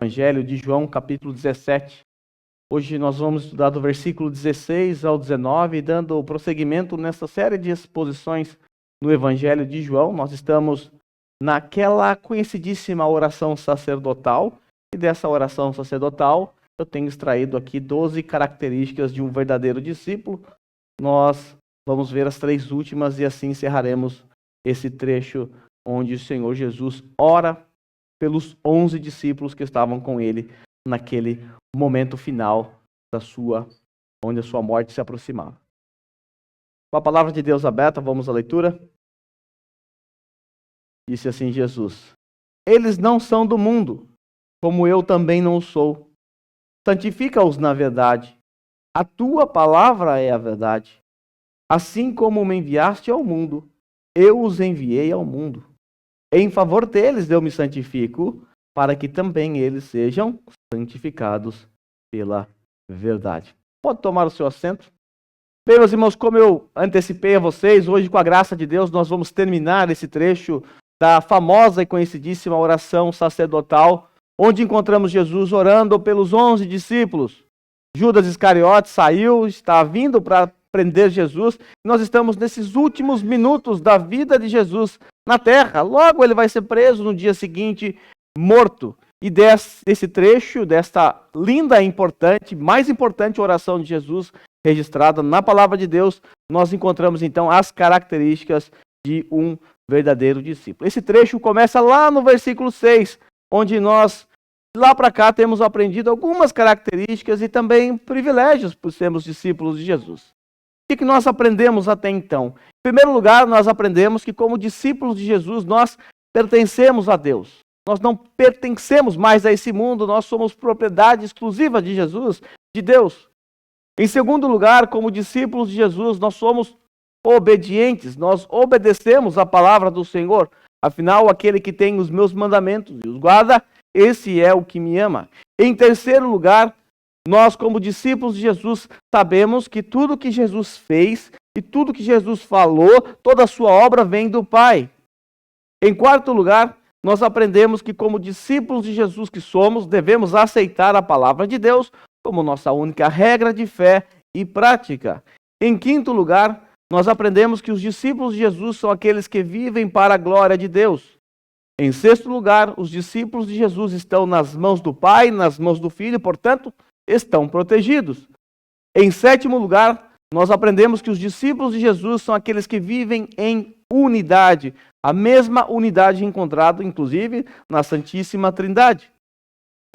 Evangelho de João, capítulo 17. Hoje nós vamos estudar do versículo 16 ao 19, dando prosseguimento nessa série de exposições no Evangelho de João. Nós estamos naquela conhecidíssima oração sacerdotal, e dessa oração sacerdotal eu tenho extraído aqui 12 características de um verdadeiro discípulo. Nós vamos ver as 3 últimas e assim encerraremos esse trecho onde o Senhor Jesus ora pelos 11 discípulos que estavam com ele naquele momento final onde a sua morte se aproximava. Com a palavra de Deus aberta, vamos à leitura. Disse assim Jesus: Eles não são do mundo, como eu também não sou. Santifica-os na verdade. A tua palavra é a verdade. Assim como me enviaste ao mundo, eu os enviei ao mundo. Em favor deles eu me santifico, para que também eles sejam santificados pela verdade. Pode tomar o seu assento. Bem, meus irmãos, como eu antecipei a vocês, hoje, com a graça de Deus, nós vamos terminar esse trecho da famosa e conhecidíssima oração sacerdotal, onde encontramos Jesus orando pelos 11 discípulos. Judas Iscariote saiu, está vindo para prender Jesus. Nós estamos nesses últimos minutos da vida de Jesus na terra. Logo ele vai ser preso no dia seguinte, morto. E desse trecho, desta linda e importante, mais importante oração de Jesus, registrada na palavra de Deus, nós encontramos então as características de um verdadeiro discípulo. Esse trecho começa lá no versículo 6, onde nós, lá para cá, temos aprendido algumas características e também privilégios por sermos discípulos de Jesus. O que nós aprendemos até então? Em primeiro lugar, nós aprendemos que como discípulos de Jesus, nós pertencemos a Deus. Nós não pertencemos mais a esse mundo, nós somos propriedade exclusiva de Jesus, de Deus. Em segundo lugar, como discípulos de Jesus, nós somos obedientes, nós obedecemos a palavra do Senhor. Afinal, aquele que tem os meus mandamentos e os guarda, esse é o que me ama. Em terceiro lugar, nós, como discípulos de Jesus, sabemos que tudo que Jesus fez e tudo que Jesus falou, toda a sua obra vem do Pai. Em quarto lugar, nós aprendemos que, como discípulos de Jesus que somos, devemos aceitar a palavra de Deus como nossa única regra de fé e prática. Em quinto lugar, nós aprendemos que os discípulos de Jesus são aqueles que vivem para a glória de Deus. Em sexto lugar, os discípulos de Jesus estão nas mãos do Pai, nas mãos do Filho, portanto, estão protegidos. Em sétimo lugar, nós aprendemos que os discípulos de Jesus são aqueles que vivem em unidade, a mesma unidade encontrada, inclusive, na Santíssima Trindade.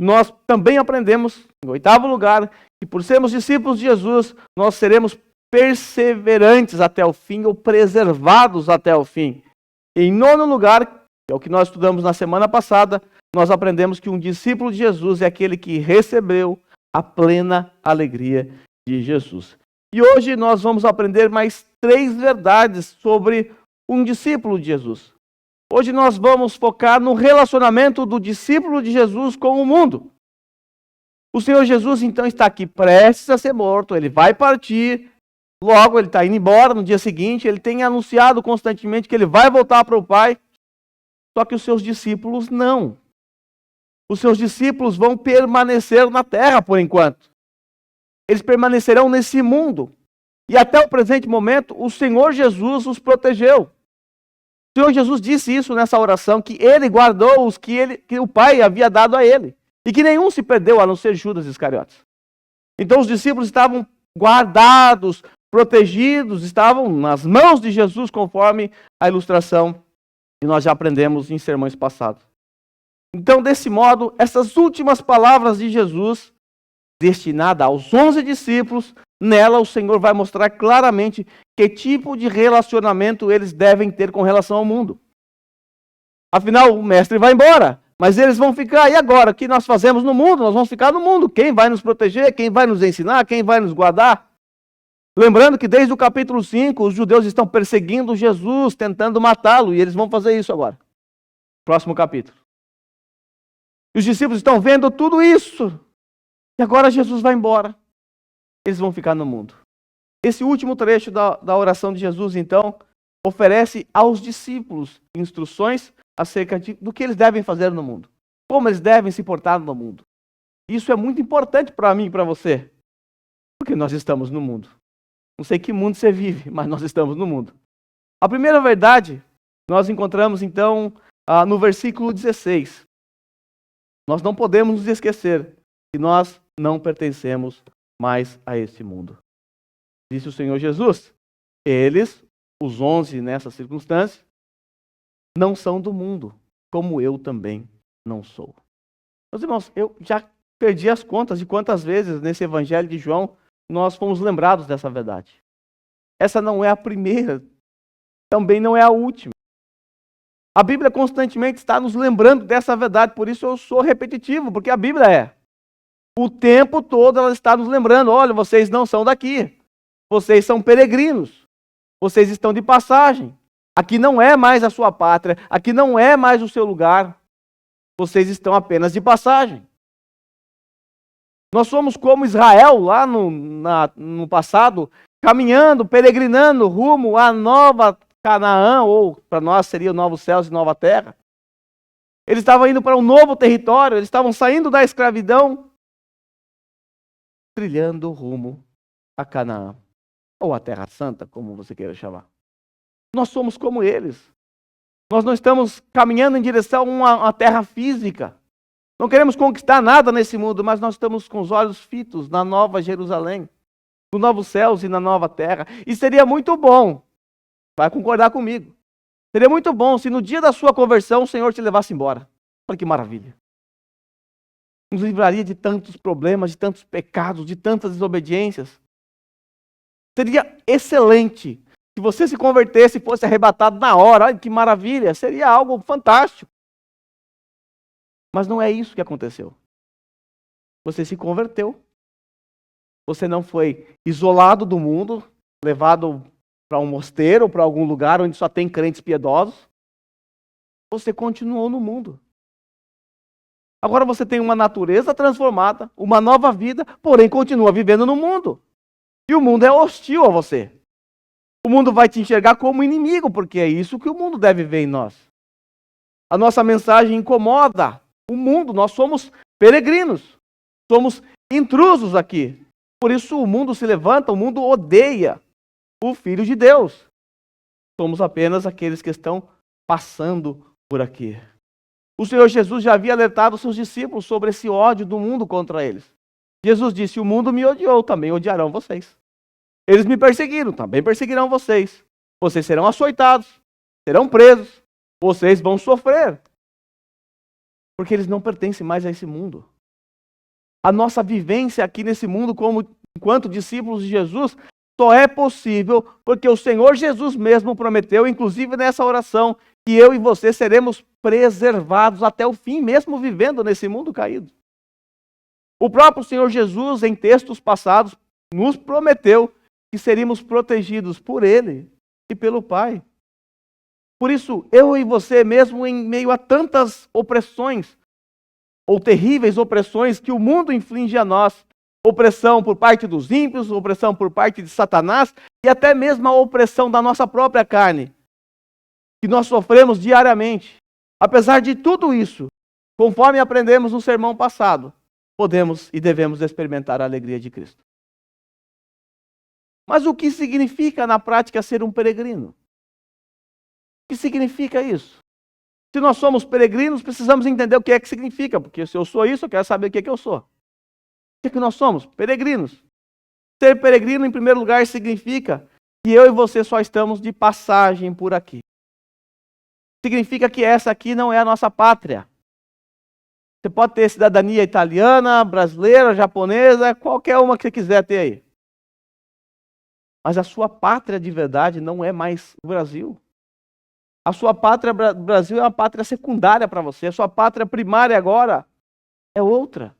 Nós também aprendemos, em oitavo lugar, que por sermos discípulos de Jesus, nós seremos perseverantes até o fim, ou preservados até o fim. Em nono lugar, que é o que nós estudamos na semana passada, nós aprendemos que um discípulo de Jesus é aquele que recebeu a plena alegria de Jesus. E hoje nós vamos aprender mais 3 verdades sobre um discípulo de Jesus. Hoje nós vamos focar no relacionamento do discípulo de Jesus com o mundo. O Senhor Jesus então está aqui prestes a ser morto, ele vai partir, logo ele está indo embora no dia seguinte, ele tem anunciado constantemente que ele vai voltar para o Pai, só que os seus discípulos não. Os seus discípulos vão permanecer na terra por enquanto. Eles permanecerão nesse mundo. E até o presente momento, o Senhor Jesus os protegeu. O Senhor Jesus disse isso nessa oração, que ele guardou os que o Pai havia dado a ele. E que nenhum se perdeu, a não ser Judas Iscariotes. Então os discípulos estavam guardados, protegidos, estavam nas mãos de Jesus, conforme a ilustração que nós já aprendemos em sermões passados. Então, desse modo, essas últimas palavras de Jesus, destinada aos 11 discípulos, nela o Senhor vai mostrar claramente que tipo de relacionamento eles devem ter com relação ao mundo. Afinal, o mestre vai embora, mas eles vão ficar. E agora? O que nós fazemos no mundo? Nós vamos ficar no mundo. Quem vai nos proteger? Quem vai nos ensinar? Quem vai nos guardar? Lembrando que desde o capítulo 5, os judeus estão perseguindo Jesus, tentando matá-lo, e eles vão fazer isso agora. Próximo capítulo. E os discípulos estão vendo tudo isso. E agora Jesus vai embora. Eles vão ficar no mundo. Esse último trecho da oração de Jesus, então, oferece aos discípulos instruções acerca do que eles devem fazer no mundo. como eles devem se portar no mundo. Isso é muito importante para mim e para você, porque nós estamos no mundo. Não sei que mundo você vive, mas nós estamos no mundo. A primeira verdade nós encontramos então no versículo 16. Nós não podemos nos esquecer que nós não pertencemos mais a este mundo. Disse o Senhor Jesus, eles, os 11 nessa circunstância, não são do mundo, como eu também não sou. Meus irmãos, eu já perdi as contas de quantas vezes nesse Evangelho de João nós fomos lembrados dessa verdade. Essa não é a primeira, também não é a última. A Bíblia constantemente está nos lembrando dessa verdade, por isso eu sou repetitivo, porque a Bíblia é. O tempo todo ela está nos lembrando, olha, vocês não são daqui, vocês são peregrinos, vocês estão de passagem, aqui não é mais a sua pátria, aqui não é mais o seu lugar, vocês estão apenas de passagem. Nós somos como Israel lá no passado, caminhando, peregrinando rumo à nova Canaã, ou para nós seria novos céus e nova terra. Eles estavam indo para um novo território, eles estavam saindo da escravidão, trilhando rumo a Canaã, ou a Terra Santa, como você queira chamar. Nós somos como eles. Nós não estamos caminhando em direção a uma terra física. Não queremos conquistar nada nesse mundo, mas nós estamos com os olhos fitos na nova Jerusalém, nos novos céus e na nova terra. E seria muito bom, vai concordar comigo, seria muito bom se no dia da sua conversão o Senhor te levasse embora. Olha que maravilha. Nos livraria de tantos problemas, de tantos pecados, de tantas desobediências. Seria excelente se você se convertesse e fosse arrebatado na hora. Olha que maravilha, seria algo fantástico. Mas não é isso que aconteceu. Você se converteu. Você não foi isolado do mundo, levado para um mosteiro, para algum lugar onde só tem crentes piedosos. Você continuou no mundo. Agora você tem uma natureza transformada, uma nova vida, porém continua vivendo no mundo. E o mundo é hostil a você. O mundo vai te enxergar como inimigo, porque é isso que o mundo deve ver em nós. A nossa mensagem incomoda o mundo, nós somos peregrinos, somos intrusos aqui. Por isso o mundo se levanta, o mundo odeia o Filho de Deus. Somos apenas aqueles que estão passando por aqui. O Senhor Jesus já havia alertado os seus discípulos sobre esse ódio do mundo contra eles. Jesus disse, o mundo me odiou, também odiarão vocês. Eles me perseguiram, também perseguirão vocês. Vocês serão açoitados, serão presos, vocês vão sofrer. Porque eles não pertencem mais a esse mundo. A nossa vivência aqui nesse mundo, enquanto discípulos de Jesus, só é possível porque o Senhor Jesus mesmo prometeu, inclusive nessa oração, que eu e você seremos preservados até o fim, mesmo vivendo nesse mundo caído. O próprio Senhor Jesus, em textos passados, nos prometeu que seríamos protegidos por Ele e pelo Pai. Por isso, eu e você, mesmo em meio a tantas opressões, ou terríveis opressões que o mundo inflige a nós, opressão por parte dos ímpios, opressão por parte de Satanás, e até mesmo a opressão da nossa própria carne, que nós sofremos diariamente. Apesar de tudo isso, conforme aprendemos no sermão passado, podemos e devemos experimentar a alegria de Cristo. Mas o que significa na prática ser um peregrino? O que significa isso? Se nós somos peregrinos, precisamos entender o que é que significa, porque se eu sou isso, eu quero saber o que é que eu sou. O que é que nós somos? Peregrinos. Ser peregrino, em primeiro lugar, significa que eu e você só estamos de passagem por aqui. Significa que essa aqui não é a nossa pátria. Você pode ter cidadania italiana, brasileira, japonesa, qualquer uma que você quiser ter aí. Mas a sua pátria de verdade não é mais o Brasil. A sua pátria Brasil é uma pátria secundária para você. A sua pátria primária agora é outra.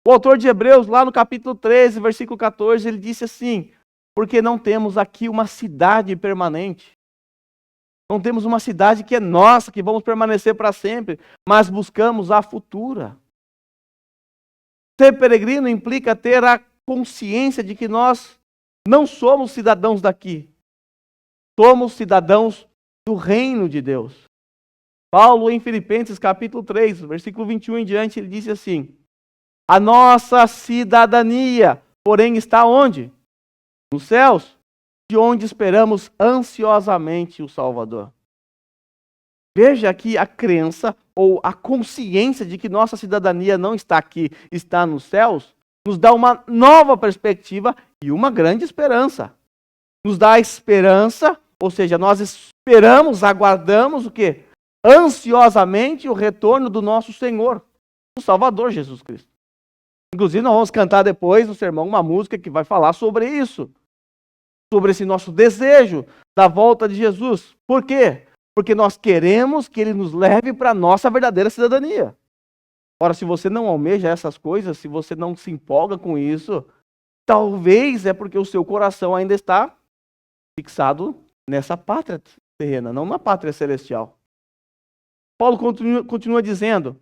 O autor de Hebreus, lá no capítulo 13, versículo 14, ele disse assim, porque não temos aqui uma cidade permanente. Não temos uma cidade que é nossa, que vamos permanecer para sempre, mas buscamos a futura. Ser peregrino implica ter a consciência de que nós não somos cidadãos daqui. Somos cidadãos do reino de Deus. Paulo, em Filipenses capítulo 3, versículo 21 em diante, ele disse assim: a nossa cidadania, porém, está onde? Nos céus, de onde esperamos ansiosamente o Salvador. Veja aqui a crença ou a consciência de que nossa cidadania não está aqui, está nos céus, nos dá uma nova perspectiva e uma grande esperança. Nos dá a esperança, ou seja, nós esperamos, aguardamos o quê? Ansiosamente o retorno do nosso Senhor, o Salvador Jesus Cristo. Inclusive, nós vamos cantar depois no sermão uma música que vai falar sobre isso, sobre esse nosso desejo da volta de Jesus. Por quê? Porque nós queremos que Ele nos leve para a nossa verdadeira cidadania. Ora, se você não almeja essas coisas, se você não se empolga com isso, talvez é porque o seu coração ainda está fixado nessa pátria terrena, não na pátria celestial. Paulo continua dizendo: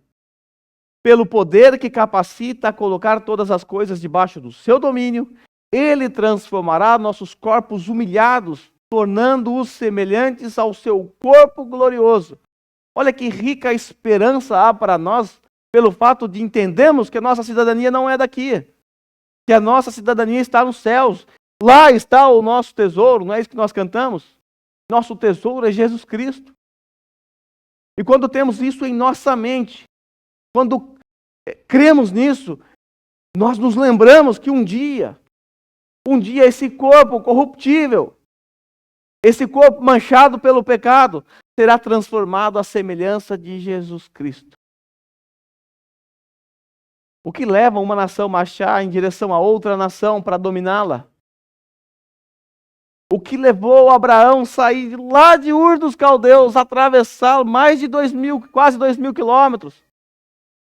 pelo poder que capacita a colocar todas as coisas debaixo do seu domínio, Ele transformará nossos corpos humilhados, tornando-os semelhantes ao seu corpo glorioso. Olha que rica esperança há para nós, pelo fato de entendermos que a nossa cidadania não é daqui, que a nossa cidadania está nos céus. Lá está o nosso tesouro, não é isso que nós cantamos? Nosso tesouro é Jesus Cristo. E quando temos isso em nossa mente, quando cremos nisso, nós nos lembramos que um dia esse corpo corruptível, esse corpo manchado pelo pecado, será transformado à semelhança de Jesus Cristo. O que leva uma nação a marchar em direção a outra nação para dominá-la? O que levou Abraão a sair lá de Ur dos Caldeus, atravessar mais de quase 2.000 quilômetros,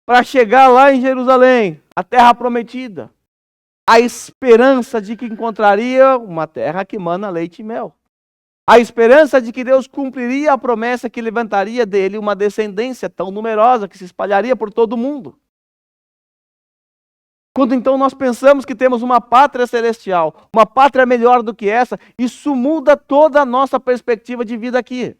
para chegar lá em Jerusalém, a terra prometida, a esperança de que encontraria uma terra que mana leite e mel. A esperança de que Deus cumpriria a promessa que levantaria dele uma descendência tão numerosa que se espalharia por todo o mundo. Quando então nós pensamos que temos uma pátria celestial, uma pátria melhor do que essa, isso muda toda a nossa perspectiva de vida aqui.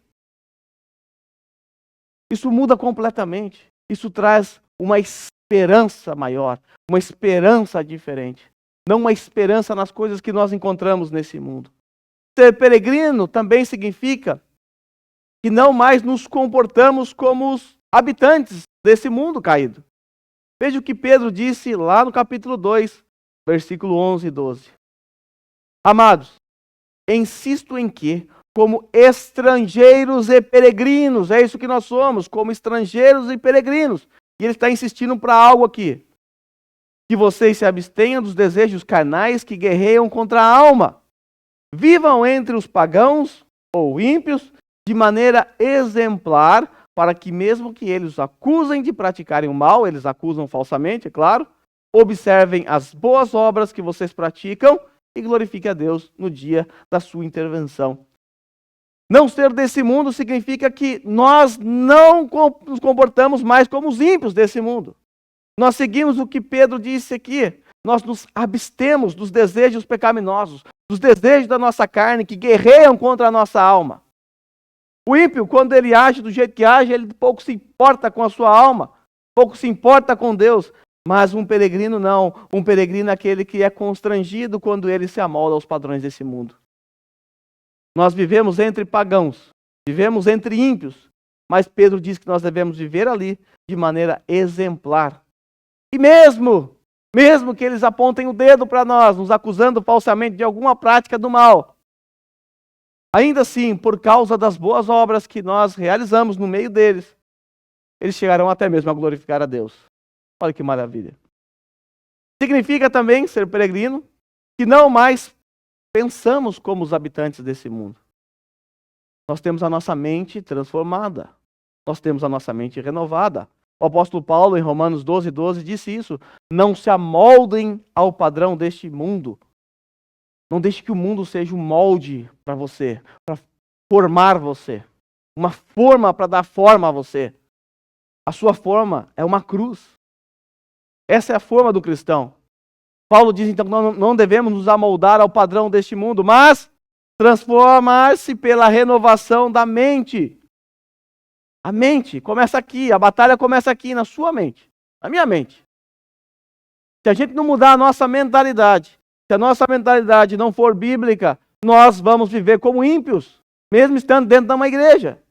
Isso muda completamente. Isso traz uma esperança maior, uma esperança diferente. Não uma esperança nas coisas que nós encontramos nesse mundo. Ser peregrino também significa que não mais nos comportamos como os habitantes desse mundo caído. Veja o que Pedro disse lá no capítulo 2, versículo 11 e 12. Amados, insisto em que, como estrangeiros e peregrinos, é isso que nós somos, como estrangeiros e peregrinos. E ele está insistindo para algo aqui. Que vocês se abstenham dos desejos carnais que guerreiam contra a alma. Vivam entre os pagãos ou ímpios de maneira exemplar, para que mesmo que eles os acusem de praticarem o mal, eles acusam falsamente, é claro, observem as boas obras que vocês praticam e glorifiquem a Deus no dia da sua intervenção. Não ser desse mundo significa que nós não nos comportamos mais como os ímpios desse mundo. Nós seguimos o que Pedro disse aqui. Nós nos abstemos dos desejos pecaminosos, dos desejos da nossa carne que guerreiam contra a nossa alma. O ímpio, quando ele age do jeito que age, ele pouco se importa com a sua alma, pouco se importa com Deus. Mas um peregrino não. Um peregrino é aquele que é constrangido quando ele se amolda aos padrões desse mundo. Nós vivemos entre pagãos, vivemos entre ímpios, mas Pedro diz que nós devemos viver ali de maneira exemplar. E mesmo que eles apontem o dedo para nós, nos acusando falsamente de alguma prática do mal, ainda assim, por causa das boas obras que nós realizamos no meio deles, eles chegarão até mesmo a glorificar a Deus. Olha que maravilha. Significa também, ser peregrino, que não mais pensamos como os habitantes desse mundo. Nós temos a nossa mente transformada. Nós temos a nossa mente renovada. O apóstolo Paulo, em Romanos 12, disse isso. Não se amoldem ao padrão deste mundo. Não deixe que o mundo seja um molde para você, para formar você. Uma forma para dar forma a você. A sua forma é uma cruz. Essa é a forma do cristão. Paulo diz então que não devemos nos amoldar ao padrão deste mundo, mas transformar-se pela renovação da mente. A mente começa aqui, a batalha começa aqui, na sua mente, na minha mente. Se a gente não mudar a nossa mentalidade, se a nossa mentalidade não for bíblica, nós vamos viver como ímpios, mesmo estando dentro de uma igreja.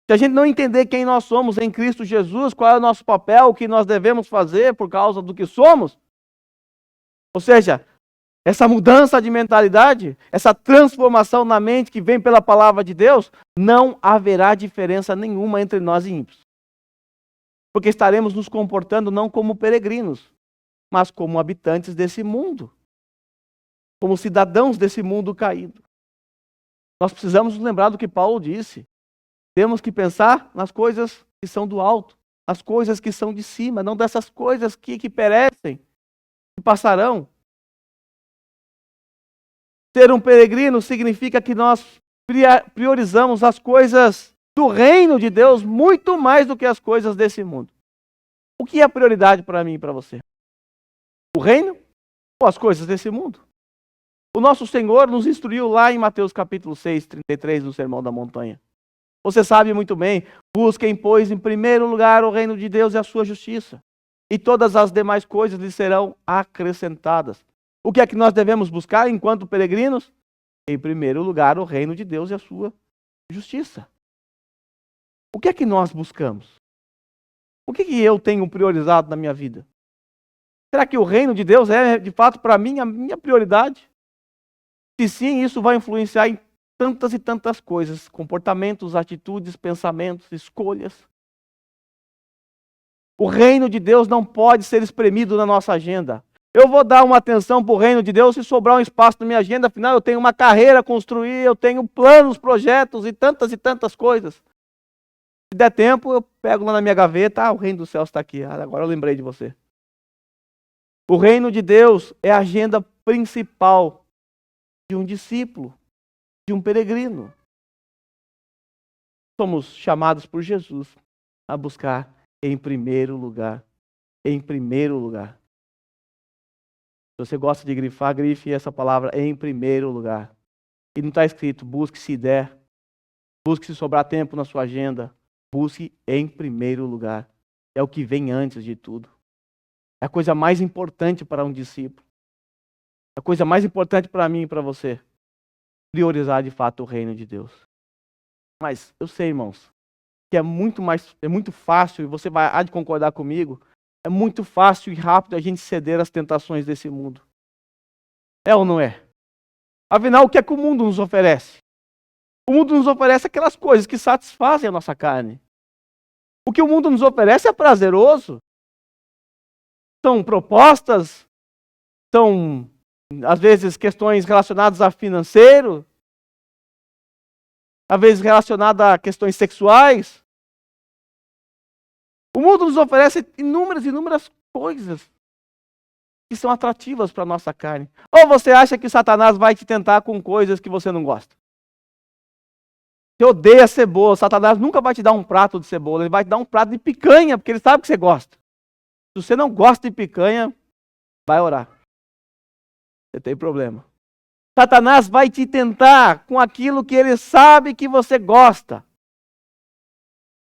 Se a gente não entender quem nós somos em Cristo Jesus, qual é o nosso papel, o que nós devemos fazer por causa do que somos, ou seja, essa mudança de mentalidade, essa transformação na mente que vem pela palavra de Deus, não haverá diferença nenhuma entre nós e ímpios. Porque estaremos nos comportando não como peregrinos, mas como habitantes desse mundo, como cidadãos desse mundo caído. Nós precisamos nos lembrar do que Paulo disse. Temos que pensar nas coisas que são do alto, nas coisas que são de cima, não dessas coisas que perecem, que passarão. Ser um peregrino significa que nós priorizamos as coisas do reino de Deus muito mais do que as coisas desse mundo. O que é prioridade para mim e para você? O reino ou as coisas desse mundo? O nosso Senhor nos instruiu lá em Mateus capítulo 6, 33, no Sermão da Montanha. Você sabe muito bem, busquem, pois, em primeiro lugar o reino de Deus e a sua justiça, e todas as demais coisas lhe serão acrescentadas. O que é que nós devemos buscar enquanto peregrinos? Em primeiro lugar, o reino de Deus e a sua justiça. O que é que nós buscamos? O que eu tenho priorizado na minha vida? Será que o reino de Deus é, de fato, para mim, a minha prioridade? Se sim, isso vai influenciar em tantas e tantas coisas, comportamentos, atitudes, pensamentos, escolhas. O reino de Deus não pode ser espremido na nossa agenda. Eu vou dar uma atenção para o reino de Deus se sobrar um espaço na minha agenda, afinal eu tenho uma carreira a construir, eu tenho planos, projetos e tantas coisas. Se der tempo, eu pego lá na minha gaveta, o reino dos céus está aqui, agora eu lembrei de você. O reino de Deus é a agenda principal de um discípulo, de um peregrino. Somos chamados por Jesus a buscar em primeiro lugar. Em primeiro lugar. Se você gosta de grifar, grife essa palavra em primeiro lugar. E não está escrito, busque se der. Busque se sobrar tempo na sua agenda. Busque em primeiro lugar. É o que vem antes de tudo. É a coisa mais importante para um discípulo. É a coisa mais importante para mim e para você. Priorizar de fato o reino de Deus. Mas eu sei, irmãos, que é muito fácil, e você há de concordar comigo, é muito fácil e rápido a gente ceder às tentações desse mundo. É ou não é? Afinal, o que é que o mundo nos oferece? O mundo nos oferece aquelas coisas que satisfazem a nossa carne. O que o mundo nos oferece é prazeroso. São propostas, são, às vezes, questões relacionadas a financeiro, às vezes relacionadas a questões sexuais. O mundo nos oferece inúmeras coisas que são atrativas para a nossa carne. Ou você acha que Satanás vai te tentar com coisas que você não gosta? Você odeia cebola, Satanás nunca vai te dar um prato de cebola, ele vai te dar um prato de picanha, porque ele sabe que você gosta. Se você não gosta de picanha, vai orar. Você tem problema. Satanás vai te tentar com aquilo que ele sabe que você gosta.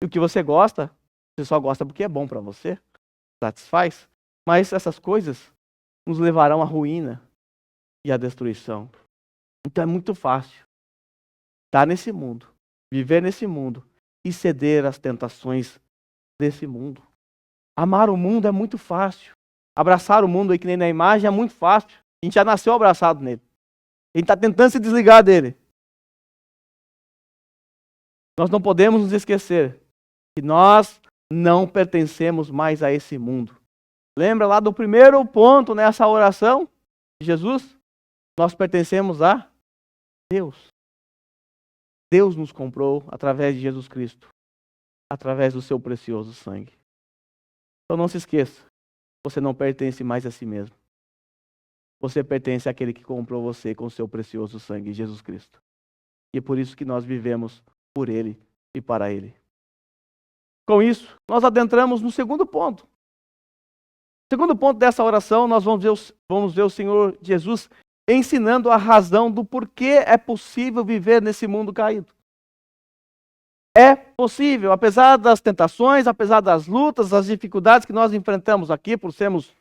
E o que você gosta, você só gosta porque é bom para você, satisfaz. Mas essas coisas nos levarão à ruína e à destruição. Então é muito fácil estar nesse mundo, viver nesse mundo e ceder às tentações desse mundo. Amar o mundo é muito fácil. Abraçar o mundo aí que nem na imagem é muito fácil. A gente já nasceu abraçado nele. A gente está tentando se desligar dele. Nós não podemos nos esquecer que nós não pertencemos mais a esse mundo. Lembra lá do primeiro ponto nessa oração de Jesus? Nós pertencemos a Deus. Deus nos comprou através de Jesus Cristo, através do seu precioso sangue. Então não se esqueça, você não pertence mais a si mesmo. Você pertence àquele que comprou você com o seu precioso sangue, Jesus Cristo. E é por isso que nós vivemos por Ele e para Ele. Com isso, nós adentramos no segundo ponto. O segundo ponto dessa oração, nós vamos ver o Senhor Jesus ensinando a razão do porquê é possível viver nesse mundo caído. é possível, apesar das tentações, apesar das lutas, das dificuldades que nós enfrentamos aqui por sermos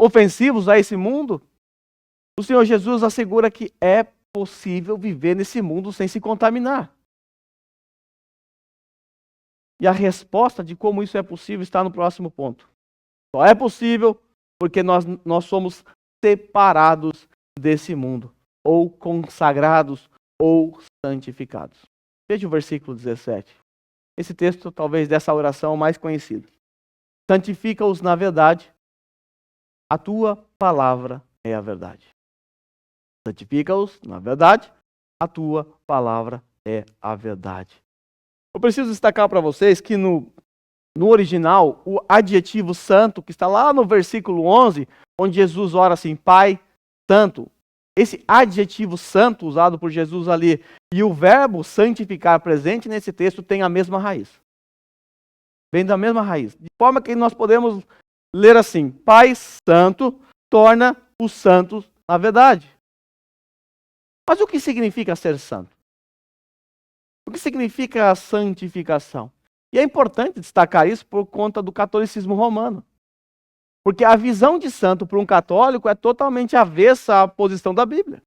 ofensivos a esse mundo, o Senhor Jesus assegura que é possível viver nesse mundo sem se contaminar. E a resposta de como isso é possível está no próximo ponto. Só é possível porque nós somos separados desse mundo, ou consagrados, ou santificados. Veja o versículo 17. Esse texto, talvez, dessa oração mais conhecida. Santifica-os na verdade, a tua palavra é a verdade. Santifica-os na verdade, a tua palavra é a verdade. Eu preciso destacar para vocês que no original, o adjetivo santo, que está lá no versículo 11, onde Jesus ora assim, Pai Santo, esse adjetivo santo usado por Jesus ali e o verbo santificar presente nesse texto tem a mesma raiz. Vem da mesma raiz. De forma que nós podemos ler assim, Pai Santo torna os santos na verdade. Mas o que significa ser santo? O que significa a santificação? E é importante destacar isso por conta do catolicismo romano. Porque a visão de santo para um católico é totalmente avessa à posição da Bíblia.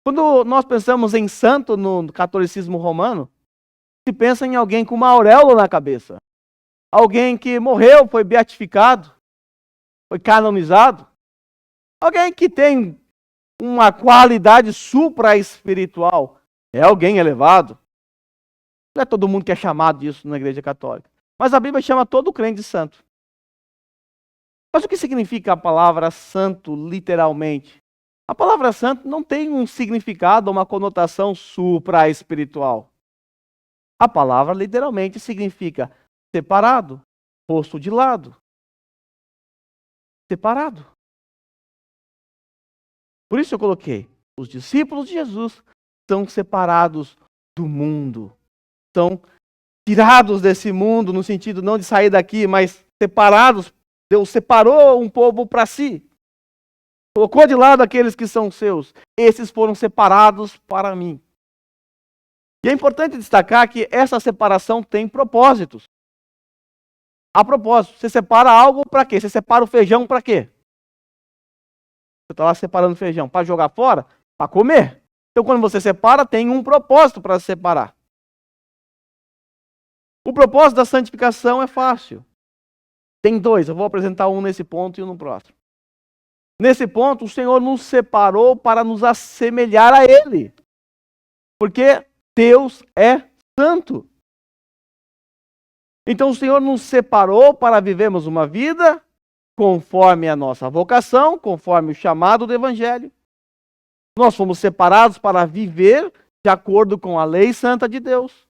Quando nós pensamos em santo no catolicismo romano, se pensa em alguém com uma auréola na cabeça. Alguém que morreu, foi beatificado, foi canonizado. Alguém que tem uma qualidade supra-espiritual. É alguém elevado. Não é todo mundo que é chamado disso na Igreja Católica. Mas a Bíblia chama todo crente de santo. Mas o que significa a palavra santo, literalmente? A palavra santo não tem um significado, uma conotação supra-espiritual. A palavra literalmente significa separado, posto de lado. Separado. Por isso eu coloquei, os discípulos de Jesus são separados do mundo. São tirados desse mundo, no sentido não de sair daqui, mas separados. Deus separou um povo para si. Colocou de lado aqueles que são seus. Esses foram separados para mim. E é importante destacar que essa separação tem propósitos. A propósito, você separa algo para quê? Você separa o feijão para quê? Você está lá separando feijão para jogar fora? Para comer. Então, quando você separa, tem um propósito para separar. O propósito da santificação é fácil. Tem dois, eu vou apresentar um nesse ponto e um no próximo. Nesse ponto, o Senhor nos separou para nos assemelhar a Ele. Porque Deus é santo. Então, o Senhor nos separou para vivermos uma vida conforme a nossa vocação, conforme o chamado do Evangelho. Nós fomos separados para viver de acordo com a lei santa de Deus.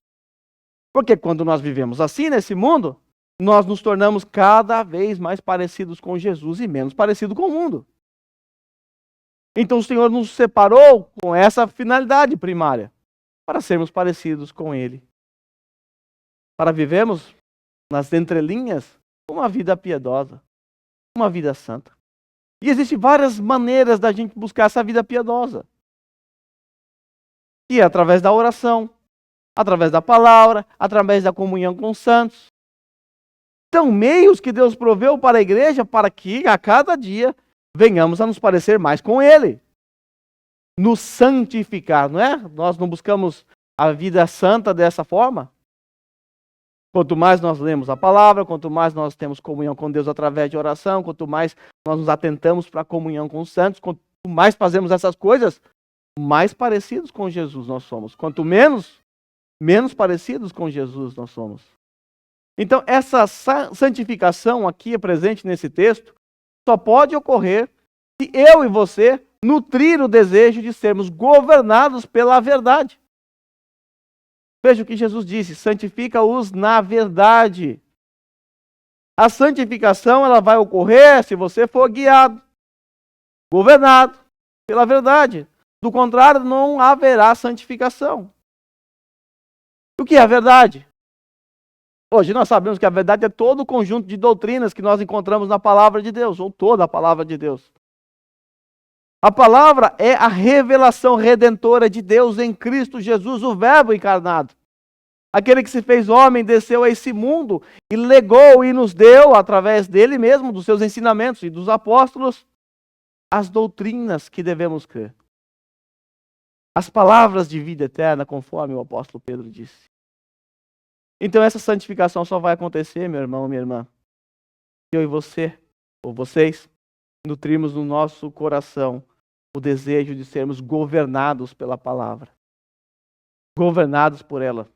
Porque quando nós vivemos assim nesse mundo, nós nos tornamos cada vez mais parecidos com Jesus e menos parecidos com o mundo. Então o Senhor nos separou com essa finalidade primária, para sermos parecidos com Ele. Para vivermos nas entrelinhas uma vida piedosa, uma vida santa. E existem várias maneiras da gente buscar essa vida piedosa. E é através da oração, através da palavra, através da comunhão com os santos. São meios que Deus proveu para a igreja para que a cada dia venhamos a nos parecer mais com Ele. Nos santificar, não é? Nós não buscamos a vida santa dessa forma. Quanto mais nós lemos a palavra, quanto mais nós temos comunhão com Deus através de oração, quanto mais nós nos atentamos para a comunhão com os santos, quanto mais fazemos essas coisas, mais parecidos com Jesus nós somos. Quanto menos parecidos com Jesus nós somos. Então, essa santificação aqui presente nesse texto só pode ocorrer se eu e você nutrir o desejo de sermos governados pela verdade. Veja o que Jesus disse, santifica-os na verdade. A santificação ela vai ocorrer se você for guiado, governado pela verdade. Do contrário, não haverá santificação. O que é a verdade? Hoje nós sabemos que a verdade é todo o conjunto de doutrinas que nós encontramos na palavra de Deus, ou toda a palavra de Deus. A palavra é a revelação redentora de Deus em Cristo Jesus, o Verbo encarnado. Aquele que se fez homem, desceu a esse mundo e legou e nos deu, através dele mesmo, dos seus ensinamentos e dos apóstolos, as doutrinas que devemos crer. As palavras de vida eterna, conforme o apóstolo Pedro disse. Então essa santificação só vai acontecer, meu irmão, minha irmã, eu e você, ou vocês, nutrimos no nosso coração o desejo de sermos governados pela palavra. Governados por ela.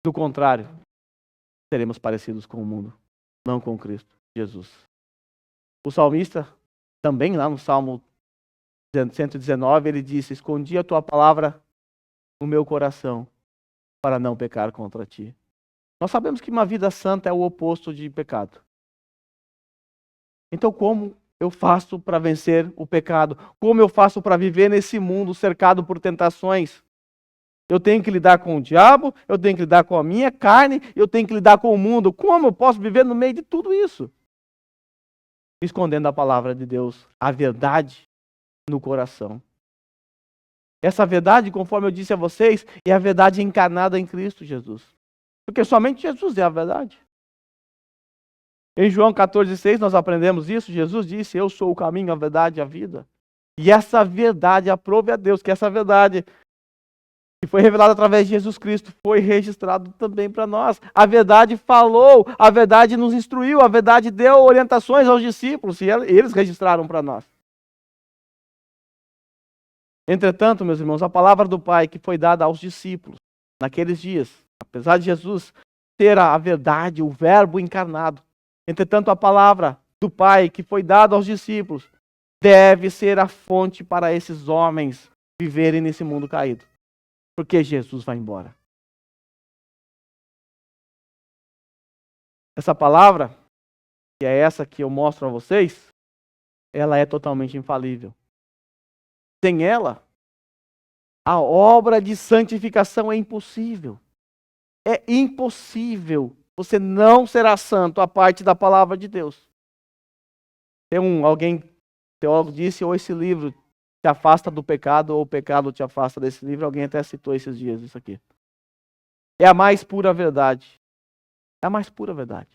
Do contrário, seremos parecidos com o mundo, não com Cristo Jesus. O salmista, também lá no Salmo 119, ele disse: escondi a tua palavra no meu coração para não pecar contra ti. Nós sabemos que uma vida santa é o oposto de pecado. Então, como eu faço para vencer o pecado? Como eu faço para viver nesse mundo cercado por tentações? Eu tenho que lidar com o diabo, eu tenho que lidar com a minha carne, eu tenho que lidar com o mundo. Como eu posso viver no meio de tudo isso? Escondendo a palavra de Deus, a verdade no coração. Essa verdade, conforme eu disse a vocês, é a verdade encarnada em Cristo Jesus. Porque somente Jesus é a verdade. Em João 14,6 nós aprendemos isso. Jesus disse: eu sou o caminho, a verdade e a vida. E essa verdade, aprove a Deus que essa verdade que foi revelada através de Jesus Cristo foi registrado também para nós. A verdade falou, a verdade nos instruiu, a verdade deu orientações aos discípulos e eles registraram para nós. Entretanto, meus irmãos, a palavra do Pai que foi dada aos discípulos naqueles dias, apesar de Jesus ter a verdade, o verbo encarnado, entretanto a palavra do Pai que foi dada aos discípulos deve ser a fonte para esses homens viverem nesse mundo caído. Porque Jesus vai embora. Essa palavra, que é essa que eu mostro a vocês, ela é totalmente infalível. Sem ela, a obra de santificação é impossível. É impossível. Você não será santo a parte da palavra de Deus. Alguém, teólogo, disse, ou esse livro te afasta do pecado, ou o pecado te afasta desse livro. Alguém até citou esses dias isso aqui. É a mais pura verdade. É a mais pura verdade.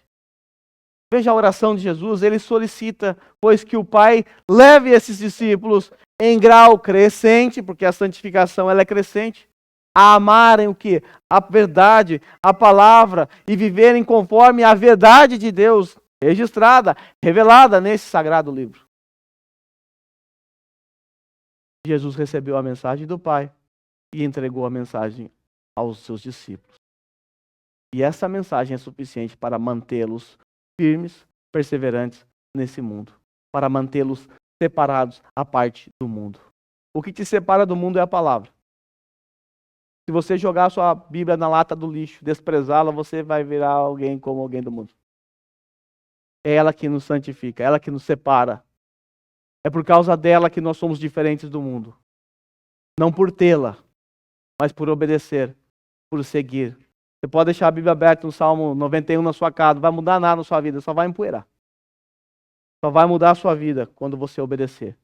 Veja a oração de Jesus, ele solicita, pois que o Pai leve esses discípulos em grau crescente, porque a santificação ela é crescente, a amarem o quê? A verdade, a palavra, e viverem conforme a verdade de Deus, registrada, revelada nesse sagrado livro. Jesus recebeu a mensagem do Pai e entregou a mensagem aos seus discípulos. E essa mensagem é suficiente para mantê-los firmes, perseverantes nesse mundo, para mantê-los separados à parte do mundo. O que te separa do mundo é a palavra. Se você jogar a sua Bíblia na lata do lixo, desprezá-la, você vai virar alguém como alguém do mundo. É ela que nos santifica, é ela que nos separa. É por causa dela que nós somos diferentes do mundo. Não por tê-la, mas por obedecer, por seguir. Você pode deixar a Bíblia aberta no Salmo 91 na sua casa, não vai mudar nada na sua vida, só vai empoeirar. Só vai mudar a sua vida quando você obedecer.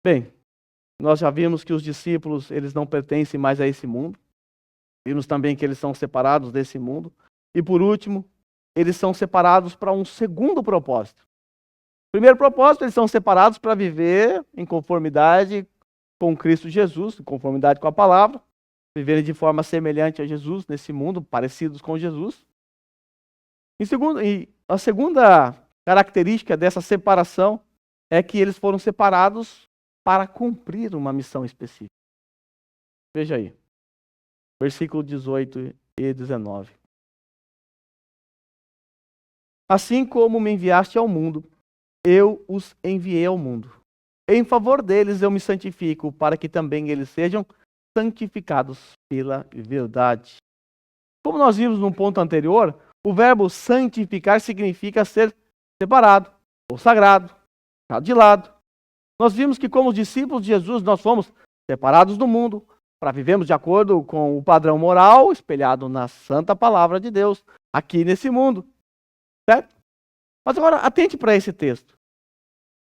Bem, nós já vimos que os discípulos, eles não pertencem mais a esse mundo. Vimos também que eles são separados desse mundo. E por último, eles são separados para um segundo propósito. Primeiro propósito, eles são separados para viver em conformidade com Cristo Jesus, em conformidade com a palavra, viverem de forma semelhante a Jesus nesse mundo, parecidos com Jesus. E a segunda característica dessa separação é que eles foram separados para cumprir uma missão específica. Veja aí, versículo 18 e 19. Assim como me enviaste ao mundo, eu os enviei ao mundo. Em favor deles eu me santifico, para que também eles sejam santificados pela verdade. Como nós vimos no ponto anterior, o verbo santificar significa ser separado, ou sagrado, deixado de lado. Nós vimos que como discípulos de Jesus, nós fomos separados do mundo, para vivermos de acordo com o padrão moral espelhado na santa palavra de Deus, aqui nesse mundo. Certo? Mas agora, atente para esse texto.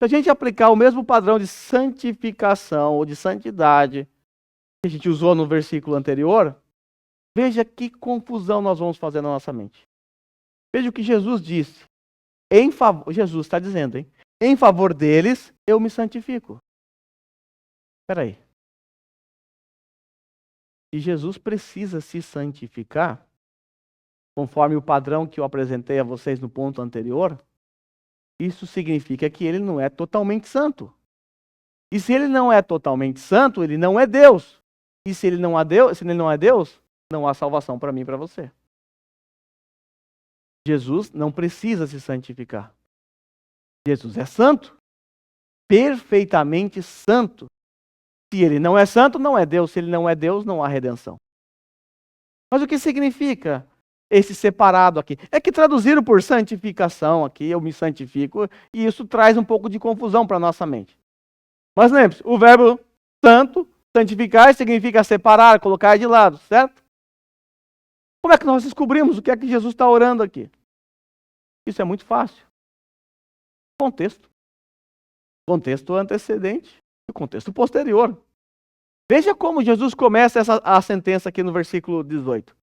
Se a gente aplicar o mesmo padrão de santificação ou de santidade que a gente usou no versículo anterior, Veja que confusão nós vamos fazer na nossa mente. Veja o que Jesus disse. Jesus está dizendo, hein? Em favor deles, eu me santifico. Espera aí. E Jesus precisa se santificar, conforme o padrão que eu apresentei a vocês no ponto anterior. Isso significa que ele não é totalmente santo. E se ele não é totalmente santo, ele não é Deus. E se ele não é Deus, não há salvação para mim e para você. Jesus não precisa se santificar. Jesus é santo, perfeitamente santo. Se ele não é santo, não é Deus. Se ele não é Deus, não há redenção. Mas o que significa esse separado aqui? É que traduziram por santificação aqui, eu me santifico, e isso traz um pouco de confusão para a nossa mente. Mas lembre-se, o verbo santo, santificar, significa separar, colocar de lado, certo? Como é que nós descobrimos o que é que Jesus está orando aqui? Isso é muito fácil. Contexto. Contexto antecedente e contexto posterior. Veja como Jesus começa a sentença aqui no versículo 18.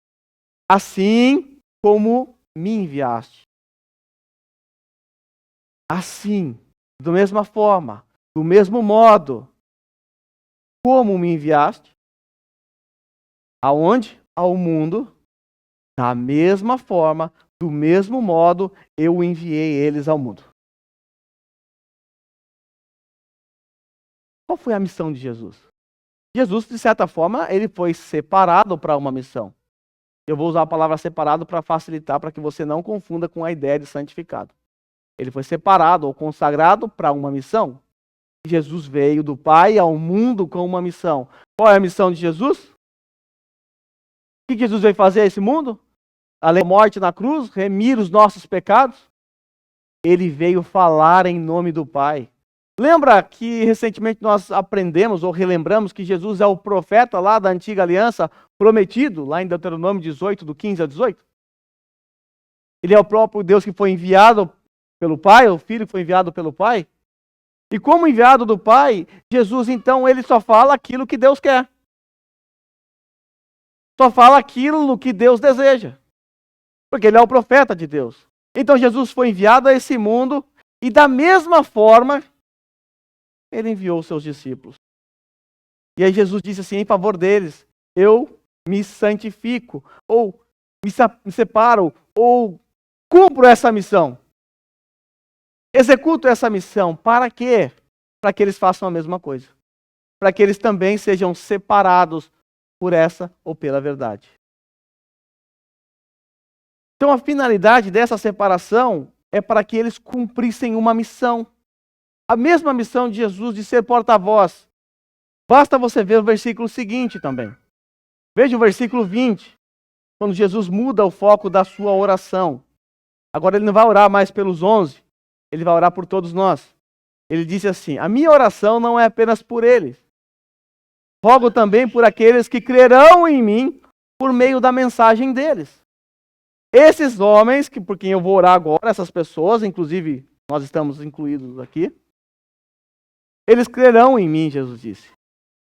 Assim como me enviaste. Assim, da mesma forma, do mesmo modo, como me enviaste. Aonde? Ao mundo. Da mesma forma, do mesmo modo, eu enviei eles ao mundo. Qual foi a missão de Jesus? Jesus, de certa forma, ele foi separado para uma missão. Eu vou usar a palavra separado para facilitar, para que você não confunda com a ideia de santificado. Ele foi separado ou consagrado para uma missão. Jesus veio do Pai ao mundo com uma missão. Qual é a missão de Jesus? O que Jesus veio fazer a esse mundo? Além da morte na cruz, remir os nossos pecados. Ele veio falar em nome do Pai. Lembra que recentemente nós aprendemos ou relembramos que Jesus é o profeta lá da antiga aliança prometido, lá em Deuteronômio 18, do 15 a 18? Ele é o próprio Deus que foi enviado pelo Pai, o Filho que foi enviado pelo Pai. E como enviado do Pai, Jesus então ele só fala aquilo que Deus quer. Só fala aquilo que Deus deseja. Porque ele é o profeta de Deus. Então Jesus foi enviado a esse mundo e da mesma forma ele enviou os seus discípulos. E aí Jesus disse assim, em favor deles, eu me santifico, ou me separo, ou cumpro essa missão. Executo essa missão. Para quê? Para que eles façam a mesma coisa. Para que eles também sejam separados por essa ou pela verdade. Então a finalidade dessa separação é para que eles cumprissem uma missão. A mesma missão de Jesus de ser porta-voz. Basta você ver o versículo seguinte também. Veja o versículo 20. Quando Jesus muda o foco da sua oração. Agora ele não vai orar mais pelos 11. Ele vai orar por todos nós. Ele disse assim, a minha oração não é apenas por eles. Rogo também por aqueles que crerão em mim por meio da mensagem deles. Esses homens, por quem eu vou orar agora, essas pessoas, inclusive nós estamos incluídos aqui, eles crerão em mim, Jesus disse.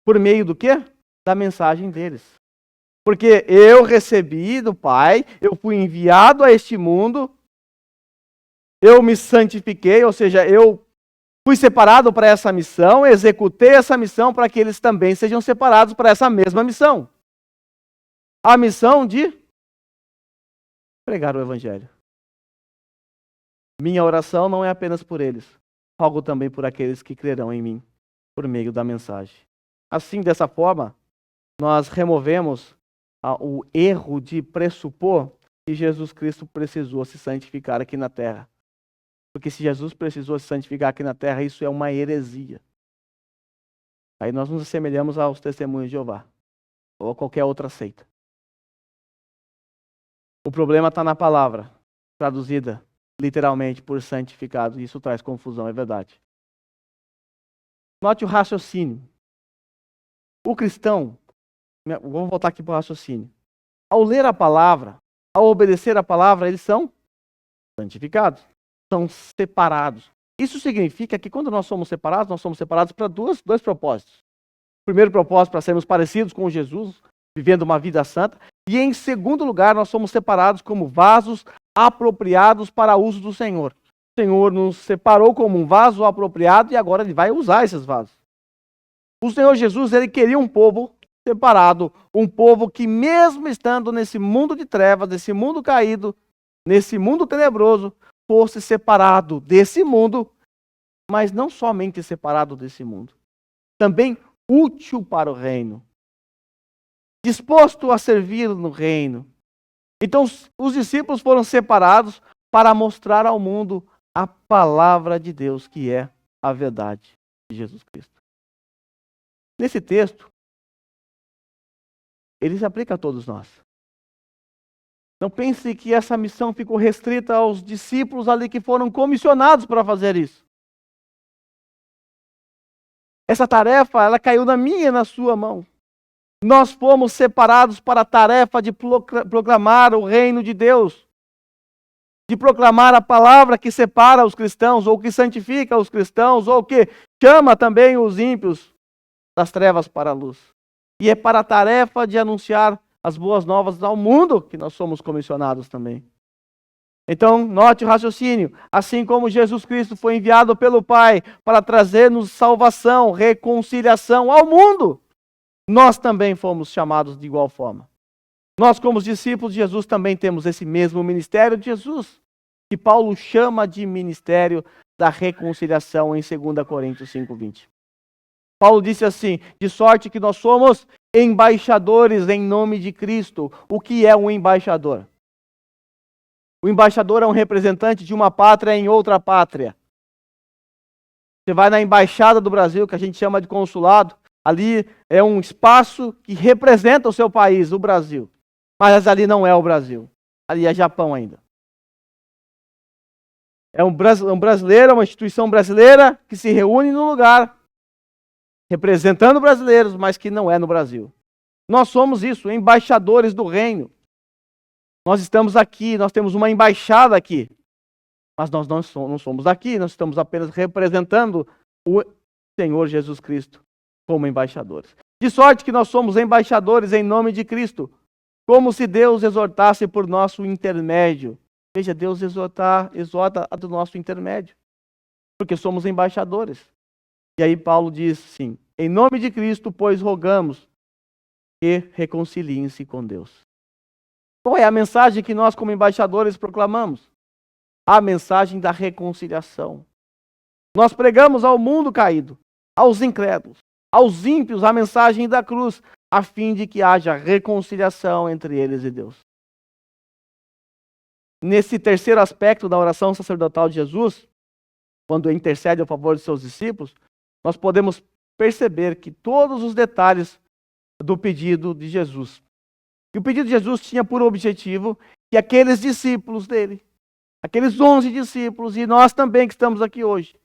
Por meio do quê? Da mensagem deles. Porque eu recebi do Pai, eu fui enviado a este mundo, eu me santifiquei, ou seja, eu fui separado para essa missão, executei essa missão para que eles também sejam separados para essa mesma missão. A missão de pregar o Evangelho. Minha oração não é apenas por eles. Rogo também por aqueles que crerão em mim, por meio da mensagem. Assim, dessa forma, nós removemos o erro de pressupor que Jesus Cristo precisou se santificar aqui na terra. Porque se Jesus precisou se santificar aqui na terra, isso é uma heresia. Aí nós nos assemelhamos aos testemunhos de Jeová, ou a qualquer outra seita. O problema está na palavra, traduzida literalmente por santificado. Isso traz confusão, é verdade. Note o raciocínio. O cristão, vamos voltar aqui para o raciocínio. Ao ler a palavra, ao obedecer a palavra, eles são santificados, são separados. Isso significa que quando nós somos separados para dois propósitos. O primeiro propósito, para sermos parecidos com Jesus, vivendo uma vida santa. E em segundo lugar, nós somos separados como vasos apropriados para uso do Senhor. O Senhor nos separou como um vaso apropriado e agora Ele vai usar esses vasos. O Senhor Jesus, Ele queria um povo separado, um povo que mesmo estando nesse mundo de trevas, nesse mundo caído, nesse mundo tenebroso, fosse separado desse mundo, mas não somente separado desse mundo, também útil para o reino, disposto a servir no reino. Então, os discípulos foram separados para mostrar ao mundo a palavra de Deus, que é a verdade de Jesus Cristo. Nesse texto, ele se aplica a todos nós. Não pense que essa missão ficou restrita aos discípulos ali que foram comissionados para fazer isso. Essa tarefa, ela caiu na minha e na sua mão. Nós fomos separados para a tarefa de proclamar o reino de Deus, de proclamar a palavra que separa os cristãos, ou que santifica os cristãos, ou que chama também os ímpios das trevas para a luz. E é para a tarefa de anunciar as boas novas ao mundo que nós somos comissionados também. Então, note o raciocínio. Assim como Jesus Cristo foi enviado pelo Pai para trazer-nos salvação, reconciliação ao mundo, nós também fomos chamados de igual forma. Nós, como discípulos de Jesus, também temos esse mesmo ministério de Jesus, que Paulo chama de ministério da reconciliação em 2 Coríntios 5:20. Paulo disse assim: de sorte que nós somos embaixadores em nome de Cristo. O que é um embaixador? O embaixador é um representante de uma pátria em outra pátria. Você vai na embaixada do Brasil, que a gente chama de consulado, ali é um espaço que representa o seu país, o Brasil. Mas ali não é o Brasil. Ali é Japão ainda. É um brasileiro, uma instituição brasileira que se reúne num lugar, representando brasileiros, mas que não é no Brasil. Nós somos isso, embaixadores do reino. Nós estamos aqui, nós temos uma embaixada aqui. Mas nós não somos daqui, nós estamos apenas representando o Senhor Jesus Cristo como embaixadores. De sorte que nós somos embaixadores em nome de Cristo, como se Deus exortasse por nosso intermédio. Veja, Deus exorta do nosso intermédio, porque somos embaixadores. E aí Paulo diz assim: em nome de Cristo, pois rogamos que reconciliem-se com Deus. Qual é a mensagem que nós, como embaixadores, proclamamos? A mensagem da reconciliação. Nós pregamos ao mundo caído, aos incrédulos, aos ímpios, a mensagem da cruz, a fim de que haja reconciliação entre eles e Deus. Nesse terceiro aspecto da oração sacerdotal de Jesus, quando intercede a favor de seus discípulos, nós podemos perceber que todos os detalhes do pedido de Jesus. E o pedido de Jesus tinha por objetivo que aqueles discípulos dele, aqueles 11 discípulos, e nós também que estamos aqui hoje,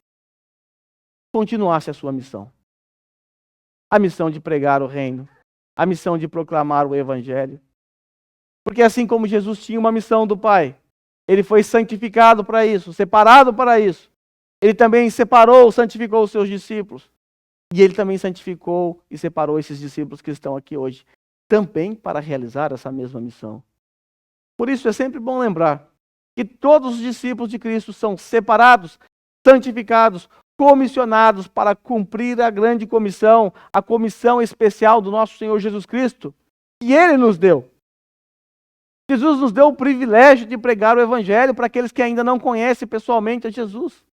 continuasse a sua missão. A missão de pregar o reino, a missão de proclamar o evangelho. Porque assim como Jesus tinha uma missão do Pai, ele foi santificado para isso, separado para isso. Ele também separou, santificou os seus discípulos. E ele também santificou e separou esses discípulos que estão aqui hoje, também para realizar essa mesma missão. Por isso é sempre bom lembrar que todos os discípulos de Cristo são separados, santificados, comissionados para cumprir a grande comissão, a comissão especial do nosso Senhor Jesus Cristo, que Ele nos deu. Jesus nos deu o privilégio de pregar o evangelho para aqueles que ainda não conhecem pessoalmente a Jesus.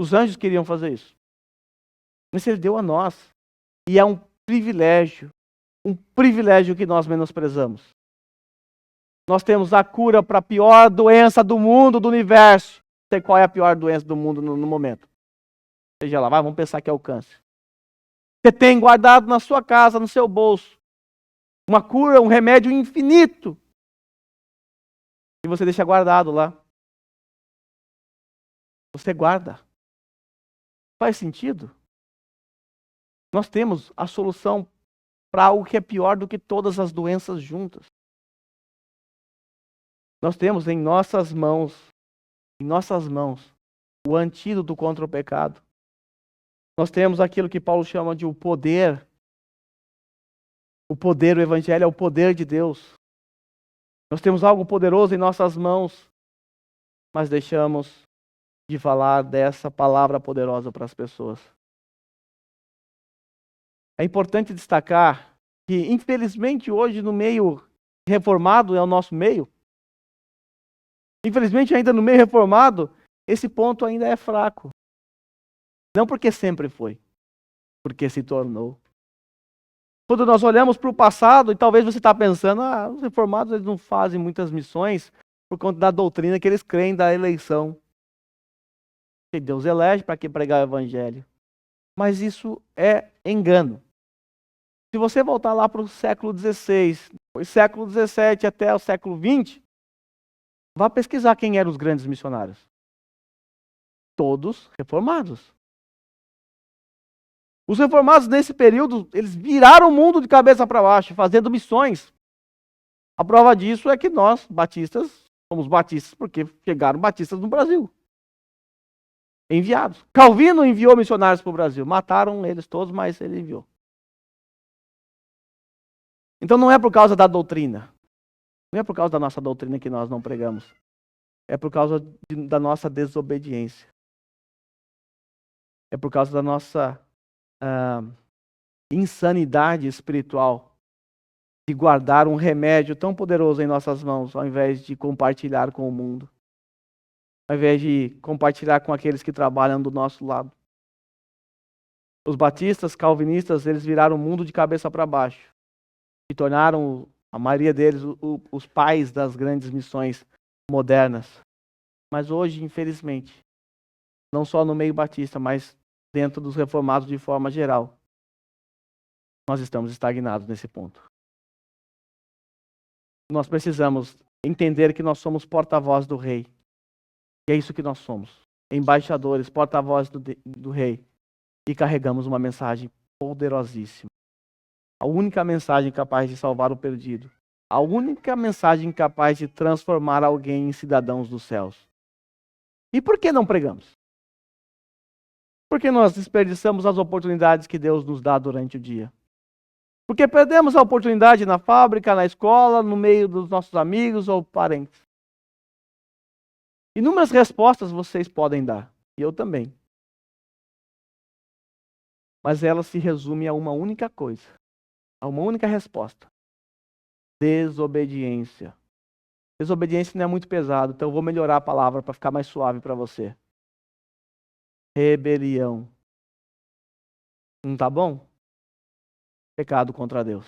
Os anjos queriam fazer isso. Mas Ele deu a nós. E é um privilégio que nós menosprezamos. Nós temos a cura para a pior doença do mundo, do universo. Não sei qual é a pior doença do mundo no momento. Seja lá, vamos pensar que é o câncer. Você tem guardado na sua casa, no seu bolso, uma cura, um remédio infinito. E você deixa guardado lá. Você guarda. Faz sentido? Nós temos a solução para algo que é pior do que todas as doenças juntas. Nós temos em nossas mãos, o antídoto contra o pecado. Nós temos aquilo que Paulo chama de o poder. O poder, o evangelho é o poder de Deus Nós temos algo poderoso em nossas mãos, mas deixamos de falar dessa palavra poderosa para as pessoas. É importante destacar que, infelizmente, hoje no meio reformado é o nosso meio. Infelizmente, ainda no meio reformado, esse ponto ainda é fraco. Não porque sempre foi, porque se tornou. Quando nós olhamos para o passado, e talvez você está pensando, os reformados eles não fazem muitas missões por conta da doutrina que eles creem da eleição. Que Deus elege para que pregar o evangelho. Mas isso é engano. Se você voltar lá para o século XVI, foi século XVII até o século XX, vá pesquisar quem eram os grandes missionários. Todos reformados. Os reformados nesse período, eles viraram o mundo de cabeça para baixo, fazendo missões. A prova disso é que nós, batistas, somos batistas porque chegaram batistas no Brasil. Enviados. Calvino enviou missionários para o Brasil. Mataram eles todos, mas ele enviou. Então não é por causa da doutrina. Não é por causa da nossa doutrina que nós não pregamos. É por causa da nossa desobediência. É por causa da nossa insanidade espiritual de guardar um remédio tão poderoso em nossas mãos, ao invés de compartilhar com o mundo. Ao invés de compartilhar com aqueles que trabalham do nosso lado. Os batistas, calvinistas, eles viraram o mundo de cabeça para baixo. E tornaram, a maioria deles, os pais das grandes missões modernas. Mas hoje, infelizmente, não só no meio batista, mas dentro dos reformados de forma geral, nós estamos estagnados nesse ponto. Nós precisamos entender que nós somos porta-voz do rei. E é isso que nós somos. Embaixadores, porta-voz do rei. E carregamos uma mensagem poderosíssima. A única mensagem capaz de salvar o perdido. A única mensagem capaz de transformar alguém em cidadãos dos céus. E por que não pregamos? Porque nós desperdiçamos as oportunidades que Deus nos dá durante o dia. Porque perdemos a oportunidade na fábrica, na escola, no meio dos nossos amigos ou parentes. Inúmeras respostas vocês podem dar. E eu também. Mas ela se resume a uma única coisa. A uma única resposta. Desobediência. Desobediência não é muito pesado, então eu vou melhorar a palavra para ficar mais suave para você. Rebelião. Não tá bom? Pecado contra Deus.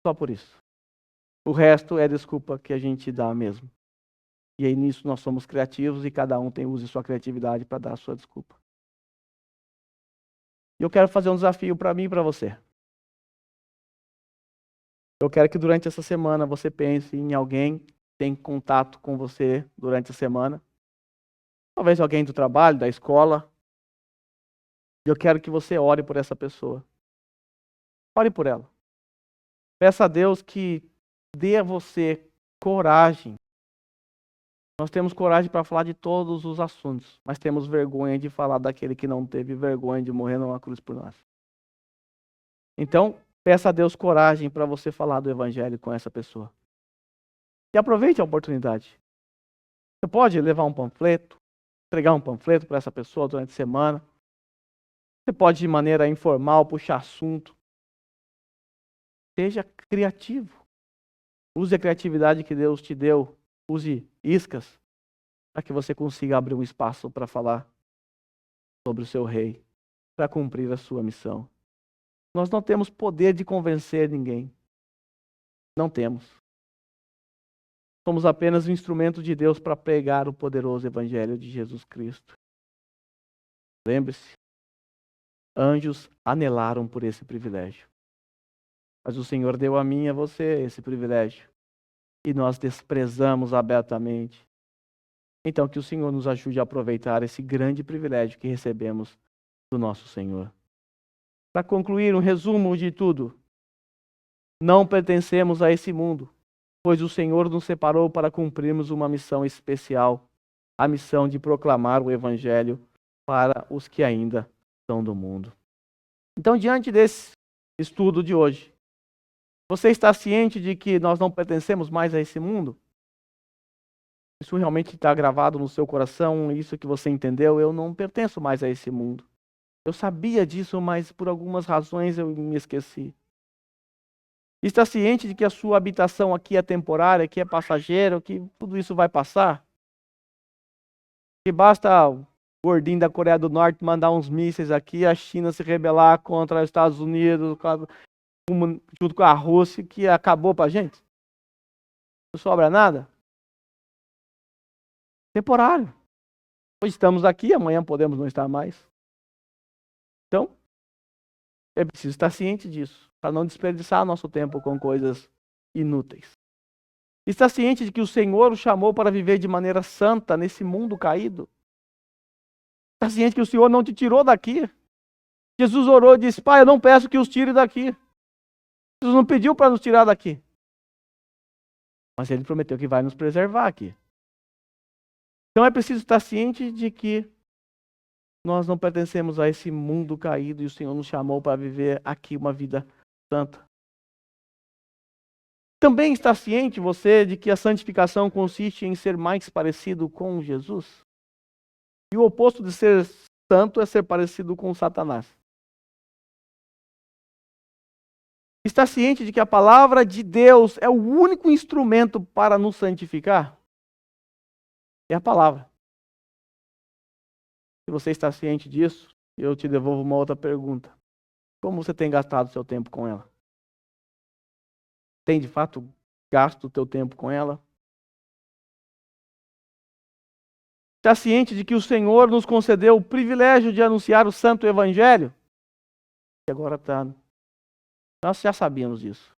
Só por isso. O resto é desculpa que a gente dá mesmo. E aí nisso nós somos criativos e cada um use sua criatividade para dar a sua desculpa. E eu quero fazer um desafio para mim e para você. Eu quero que durante essa semana você pense em alguém que tem contato com você durante a semana. Talvez alguém do trabalho, da escola. E eu quero que você ore por essa pessoa. Ore por ela. Peça a Deus que dê a você coragem. Nós temos coragem para falar de todos os assuntos, mas temos vergonha de falar daquele que não teve vergonha de morrer numa cruz por nós. Então, peça a Deus coragem para você falar do evangelho com essa pessoa. E aproveite a oportunidade. Você pode levar um panfleto, entregar um panfleto para essa pessoa durante a semana. Você pode, de maneira informal, puxar assunto. Seja criativo. Use a criatividade que Deus te deu. Use iscas para que você consiga abrir um espaço para falar sobre o seu rei, para cumprir a sua missão. Nós não temos poder de convencer ninguém. Não temos. Somos apenas um instrumento de Deus para pregar o poderoso evangelho de Jesus Cristo. Lembre-se, anjos anelaram por esse privilégio. Mas o Senhor deu a mim e a você esse privilégio. E nós desprezamos abertamente. Então que o Senhor nos ajude a aproveitar esse grande privilégio que recebemos do nosso Senhor. Para concluir, um resumo de tudo. Não pertencemos a esse mundo, pois o Senhor nos separou para cumprirmos uma missão especial. A missão de proclamar o Evangelho para os que ainda são do mundo. Então, diante desse estudo de hoje, Você está ciente de que nós não pertencemos mais a esse mundo? Isso realmente está gravado no seu coração, isso que você entendeu? Eu não pertenço mais a esse mundo. Eu sabia disso, mas por algumas razões eu me esqueci. Está ciente de que a sua habitação aqui é temporária, que é passageira, que tudo isso vai passar? Que basta o gordinho da Coreia do Norte mandar uns mísseis aqui, a China se rebelar contra os Estados Unidos, junto com a Rússia, que acabou pra gente? Não sobra nada? Temporário. Hoje estamos aqui, amanhã podemos não estar mais. Então, é preciso estar ciente disso, para não desperdiçar nosso tempo com coisas inúteis. Está ciente de que o Senhor o chamou para viver de maneira santa nesse mundo caído? Está ciente que o Senhor não te tirou daqui? Jesus orou e disse: Pai, eu não peço que os tire daqui. Jesus não pediu para nos tirar daqui. Mas Ele prometeu que vai nos preservar aqui. Então é preciso estar ciente de que nós não pertencemos a esse mundo caído e o Senhor nos chamou para viver aqui uma vida santa. Também está ciente você de que a santificação consiste em ser mais parecido com Jesus? E o oposto de ser santo é ser parecido com Satanás. Está ciente de que a palavra de Deus é o único instrumento para nos santificar? É a palavra. Se você está ciente disso, eu te devolvo uma outra pergunta. Como você tem gastado seu tempo com ela? Tem de fato gasto o teu tempo com ela? Está ciente de que o Senhor nos concedeu o privilégio de anunciar o santo evangelho? E agora está. Nós já sabíamos disso.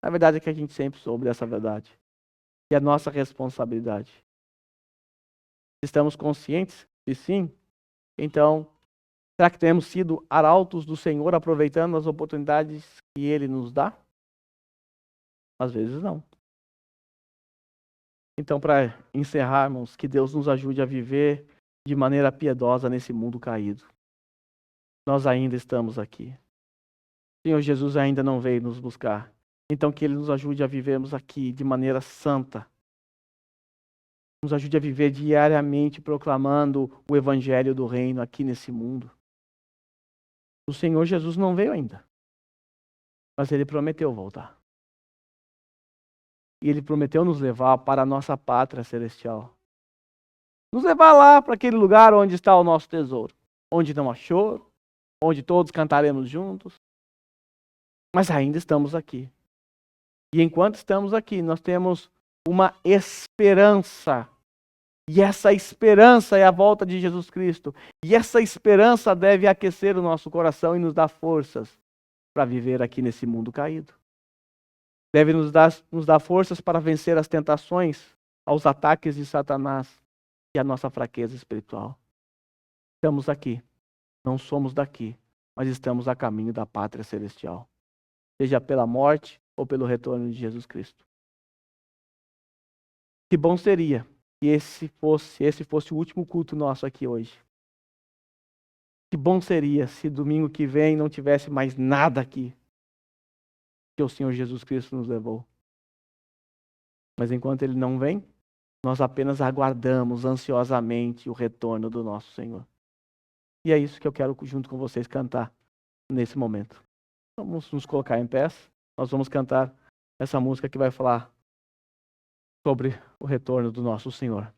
Na verdade é que a gente sempre soube dessa verdade. E é nossa responsabilidade. Estamos conscientes? E sim. Então, será que temos sido arautos do Senhor aproveitando as oportunidades que Ele nos dá? Às vezes não. Então, para encerrarmos, que Deus nos ajude a viver de maneira piedosa nesse mundo caído. Nós ainda estamos aqui. O Senhor Jesus ainda não veio nos buscar. Então, que Ele nos ajude a vivermos aqui de maneira santa. Nos ajude a viver diariamente proclamando o Evangelho do Reino aqui nesse mundo. O Senhor Jesus não veio ainda, mas Ele prometeu voltar. E Ele prometeu nos levar para a nossa pátria celestial. Nos levar lá para aquele lugar onde está o nosso tesouro. Onde não há choro, onde todos cantaremos juntos. Mas ainda estamos aqui. E enquanto estamos aqui, nós temos uma esperança. E essa esperança é a volta de Jesus Cristo. E essa esperança deve aquecer o nosso coração e nos dar forças para viver aqui nesse mundo caído. Deve nos dar forças para vencer as tentações, aos ataques de Satanás e a nossa fraqueza espiritual. Estamos aqui. Não somos daqui, mas estamos a caminho da pátria celestial. Seja pela morte ou pelo retorno de Jesus Cristo. Que bom seria que esse fosse o último culto nosso aqui hoje. Que bom seria se domingo que vem não tivesse mais nada aqui que o Senhor Jesus Cristo nos levou. Mas enquanto Ele não vem, nós apenas aguardamos ansiosamente o retorno do nosso Senhor. E é isso que eu quero junto com vocês cantar nesse momento. Vamos nos colocar em pé. Nós vamos cantar essa música que vai falar sobre o retorno do nosso Senhor.